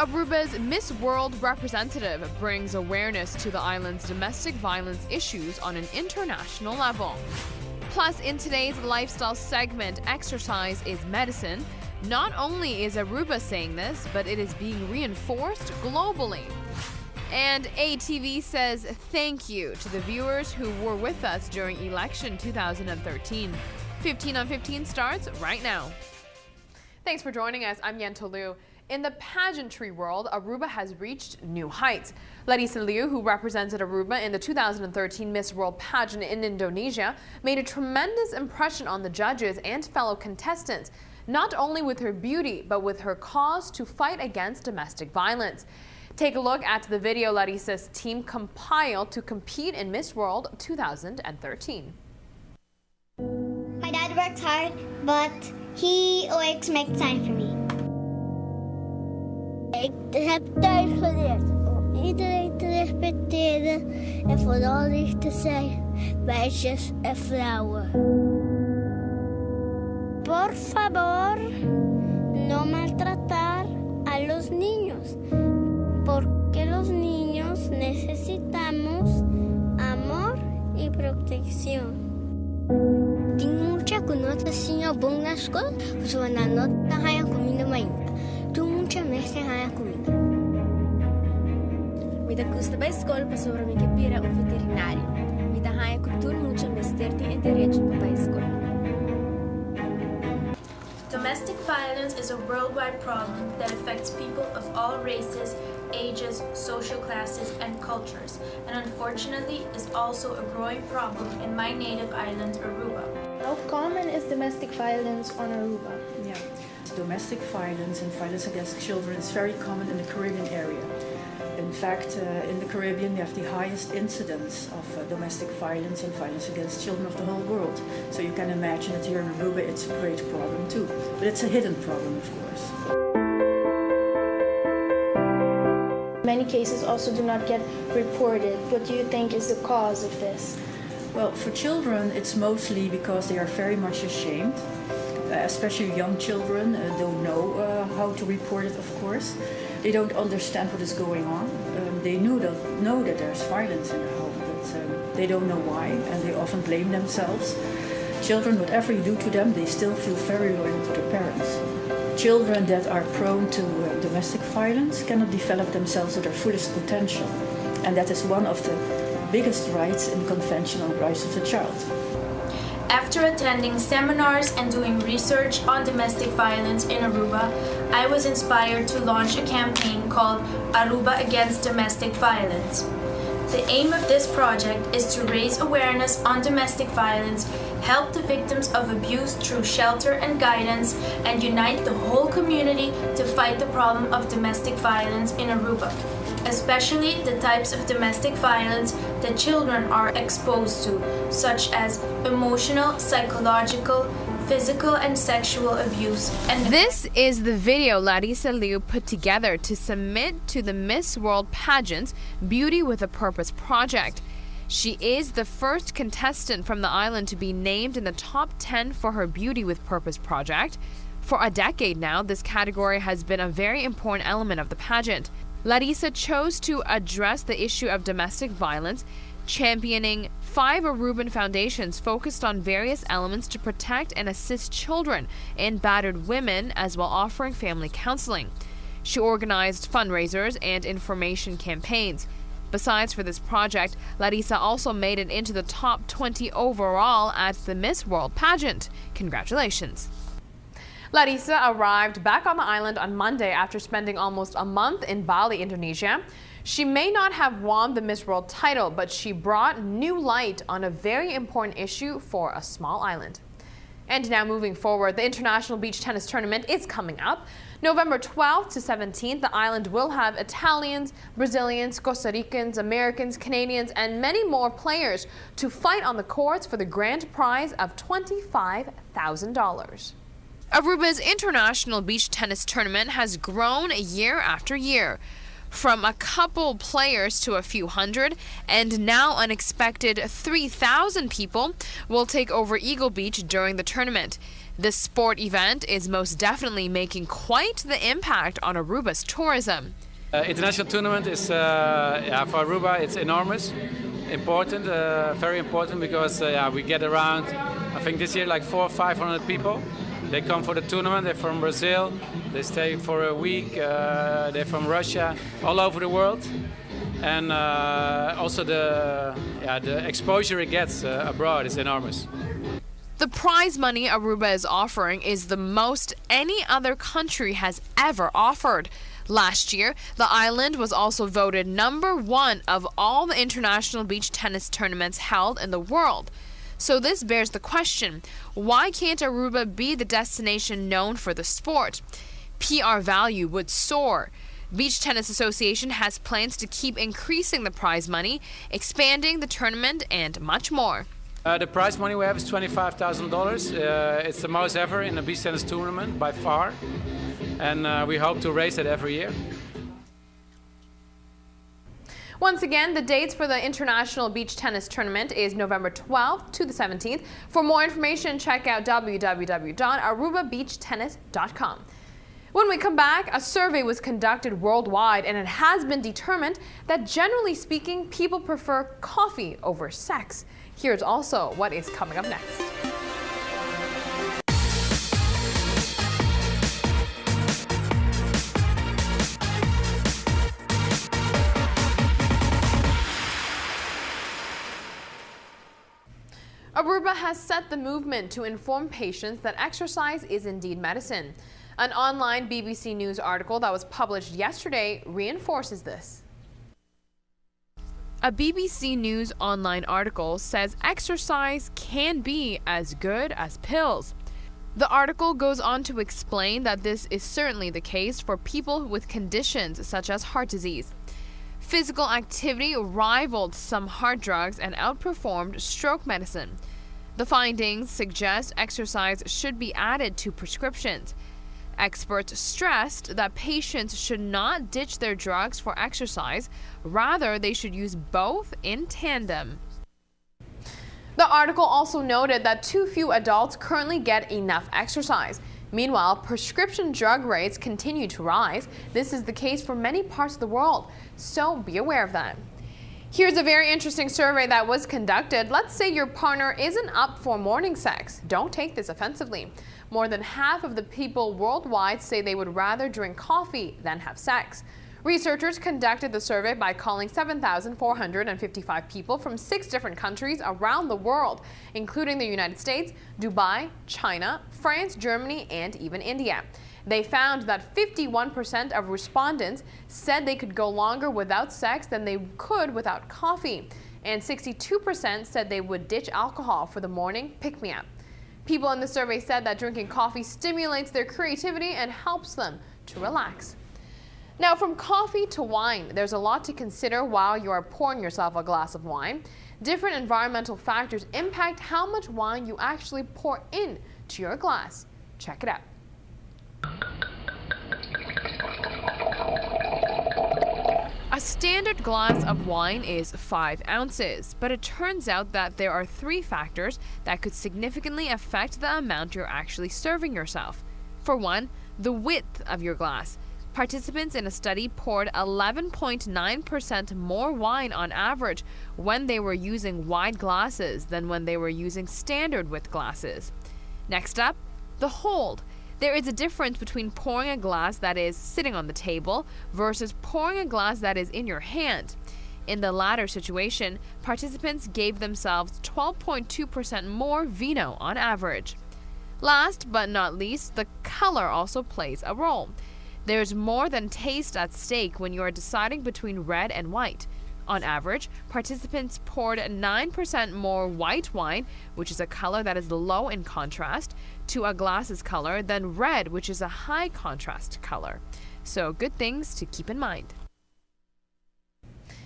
Aruba's Miss World representative brings awareness to the island's domestic violence issues on an international level. Plus, in today's lifestyle segment, exercise is medicine. Not only is Aruba saying this, but it is being reinforced globally. And ATV says thank you to the viewers who were with us during election 2013. 15 on 15 starts right now. Thanks for joining us. I'm Yentl. In the pageantry world, Aruba has reached new heights. Larissa Liu, who represented Aruba in the 2013 Miss World pageant in Indonesia, made a tremendous impression on the judges and fellow contestants, not only with her beauty, but with her cause to fight against domestic violence. Take a look at the video Larissa's team compiled to compete in Miss World 2013. My dad works hard, but he always makes time for me. Ik heb thuis geleerd om iedereen te respecteren en vooral lief te zijn, meisjes en vrouwen. Por favor, no maltratar a los niños, porque los niños necesitamos amor y protección. Tingin mo siya kung nota siya buong na school, so na nota kaya kumina mainda. Mucha mesta kaya comida. Mida custa ba escola para sobre me que pira veterinário. Mida haya cultura mucha mesterte e direito para escola. Domestic violence is a worldwide problem that affects people of all races, ages, social classes, and cultures, and unfortunately is also a growing problem in my native island, Aruba. How common is domestic violence on Aruba? Yeah. Domestic violence and violence against children is very common in the Caribbean area. In fact, in the Caribbean, we have the highest incidence of domestic violence and violence against children of the whole world. So you can imagine that here in Aruba, it's a great problem too. But it's a hidden problem, of course. Many cases also do not get reported. What do you think is the cause of this? Well, for children, it's mostly because they are very much ashamed. Especially young children don't know how to report it, of course. They don't understand what is going on. They know that there's violence in the home, but they don't know why, and they often blame themselves. Children, whatever you do to them, they still feel very loyal to their parents. Children that are prone to domestic violence cannot develop themselves to their fullest potential, and that is one of the biggest rights in the Convention on Rights of the Child. After attending seminars and doing research on domestic violence in Aruba, I was inspired to launch a campaign called Aruba Against Domestic Violence. The aim of this project is to raise awareness on domestic violence, help the victims of abuse through shelter and guidance, and unite the whole community to fight the problem of domestic violence in Aruba, especially the types of domestic violence that children are exposed to, such as emotional, psychological, physical, and sexual abuse. And this is the video Larissa Liu put together to submit to the Miss World pageant's Beauty with a Purpose project. She is the first contestant from the island to be named in the top 10 for her Beauty with Purpose project. For a decade now, this category has been a very important element of the pageant. Larissa chose to address the issue of domestic violence, championing 5 Aruban foundations focused on various elements to protect and assist children and battered women, as well offering family counseling. She organized fundraisers and information campaigns. Besides, for this project, Larissa also made it into the top 20 overall at the Miss World pageant. Congratulations. Larissa arrived back on the island on Monday after spending almost a month in Bali, Indonesia. She may not have won the Miss World title, but she brought new light on a very important issue for a small island. And now moving forward, the International Beach Tennis Tournament is coming up. November 12th to 17th, the island will have Italians, Brazilians, Costa Ricans, Americans, Canadians, and many more players to fight on the courts for the grand prize of $25,000. Aruba's International Beach Tennis Tournament has grown year after year. From a couple players to a few hundred, and now an expected 3,000 people will take over Eagle Beach during the tournament. This sport event is most definitely making quite the impact on Aruba's tourism. International tournament is, for Aruba, it's enormous, important, very important, because we get around, I think this year, like 400 or 500 people. They come for the tournament. They're from Brazil. They stay for a week. They're from Russia, all over the world, and also the exposure it gets abroad is enormous. The prize money Aruba is offering is the most any other country has ever offered. Last year, the island was also voted #1 of all the international beach tennis tournaments held in the world. So this bears the question, why can't Aruba be the destination known for the sport? PR value would soar. Beach Tennis Association has plans to keep increasing the prize money, expanding the tournament, and much more. The prize money we have is $25,000. It's the most ever in a beach tennis tournament by far, and we hope to raise it every year. Once again, the dates for the International Beach Tennis Tournament is November 12th to the 17th. For more information, check out www.arubabeachtennis.com. When we come back, a survey was conducted worldwide, and it has been determined that generally speaking, people prefer coffee over sex. Here's also what is coming up next. Aruba has set the movement to inform patients that exercise is indeed medicine. An online BBC News article that was published yesterday reinforces this. A BBC News online article says exercise can be as good as pills. The article goes on to explain that this is certainly the case for people with conditions such as heart disease. Physical activity rivaled some heart drugs and outperformed stroke medicine. The findings suggest exercise should be added to prescriptions. Experts stressed that patients should not ditch their drugs for exercise, rather they should use both in tandem. The article also noted that too few adults currently get enough exercise. Meanwhile, prescription drug rates continue to rise. This is the case for many parts of the world, so be aware of that. Here's a very interesting survey that was conducted. Let's say your partner isn't up for morning sex. Don't take this offensively. More than half of the people worldwide say they would rather drink coffee than have sex. Researchers conducted the survey by calling 7,455 people from 6 different countries around the world, including the United States, Dubai, China, France, Germany, and even India. They found that 51% of respondents said they could go longer without sex than they could without coffee, and 62% said they would ditch alcohol for the morning pick-me-up. People in the survey said that drinking coffee stimulates their creativity and helps them to relax. Now, from coffee to wine, there's a lot to consider while you are pouring yourself a glass of wine. Different environmental factors impact how much wine you actually pour into your glass. Check it out. A standard glass of wine is 5 ounces, but it turns out that there are 3 factors that could significantly affect the amount you're actually serving yourself. For one, the width of your glass. Participants in a study poured 11.9% more wine on average when they were using wide glasses than when they were using standard width glasses. Next up, the hold. There is a difference between pouring a glass that is sitting on the table versus pouring a glass that is in your hand. In the latter situation, participants gave themselves 12.2% more vino on average. Last but not least, the color also plays a role. There's more than taste at stake when you are deciding between red and white. On average, participants poured 9% more white wine, which is a color that is low in contrast, to a glass's color than red, which is a high contrast color. So good things to keep in mind.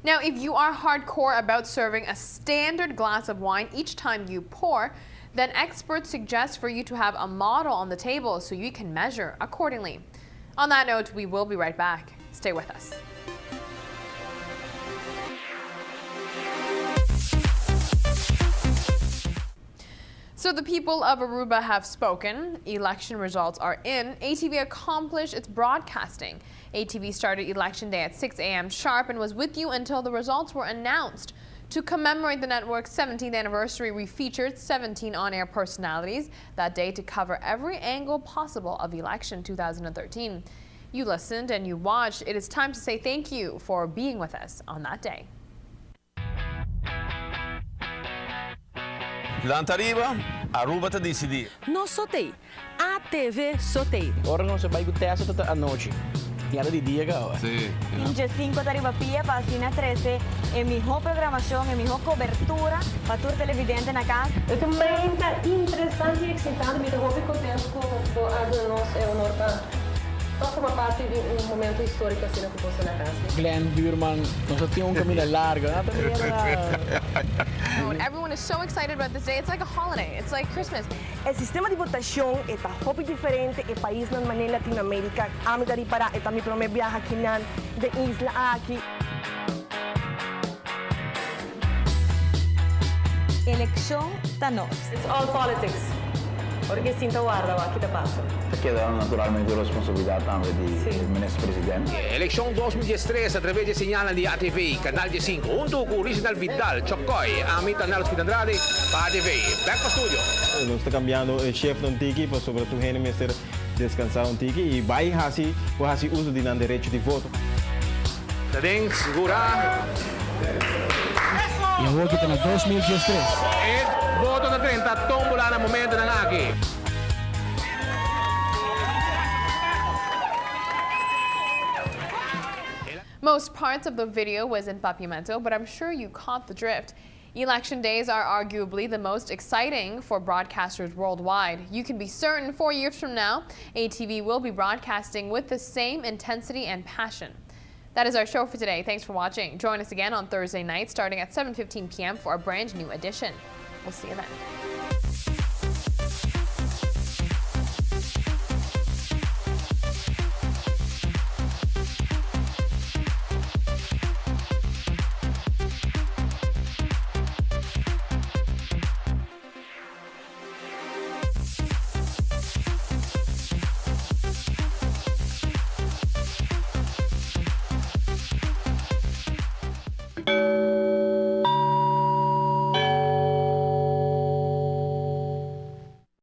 Now, if you are hardcore about serving a standard glass of wine each time you pour, then experts suggest for you to have a model on the table so you can measure accordingly. On that note, we will be right back. Stay with us. So the people of Aruba have spoken. Election results are in. ATV accomplished its broadcasting. ATV started Election Day at 6 a.m. sharp and was with you until the results were announced. To commemorate the network's 17th anniversary, we featured 17 on-air personalities that day to cover every angle possible of election 2013. You listened and you watched. It is time to say thank you for being with us on that day. Lantariba, Aruba te decidi. No sotei, a TV sotei. Ora não se vai com testa até a noite. Era de dia agora. Sim. Inje 5 tariba pia, pasina 13, e mejor programação, e mejor cobertura para todo televidente na casa. Eu também está interessante e excitado, me estou muito contente com a nossa honor para formar parte de momento histórico assim na população na casa. Glenn Buurman, nós temos caminho largo. Everyone is so excited about this day. It's like a holiday. It's like Christmas. El sistema de votación está muy diferente en país na Manila, Latinoamérica. Ami dari para esta mi primer viaje aquí de isla aquí. Eleição da nós. It's all politics. Porque sinto guarda aqui da passa. Chiedono naturalmente responsabilità também do ministro-presidente. Eleição 2013 através de sinal de ATV, canal de 5, com original Vidal, Chocói, Amita Nelson Andrade, para ATV. Back para estúdio. Nós estamos cambiando o chefe de tiki para sobretudo gente mestre descansar tiki e vai fazer uso de direito de voto. Tadeng, segura. E agora que está na 2013. Voto na 30, tombola na momento na aqui. Most parts of the video was in Papiamento, but I'm sure you caught the drift. Election days are arguably the most exciting for broadcasters worldwide. You can be certain 4 years from now, ATV will be broadcasting with the same intensity and passion. That is our show for today. Thanks for watching. Join us again on Thursday night starting at 7:15 p.m. for a brand new edition. We'll see you then.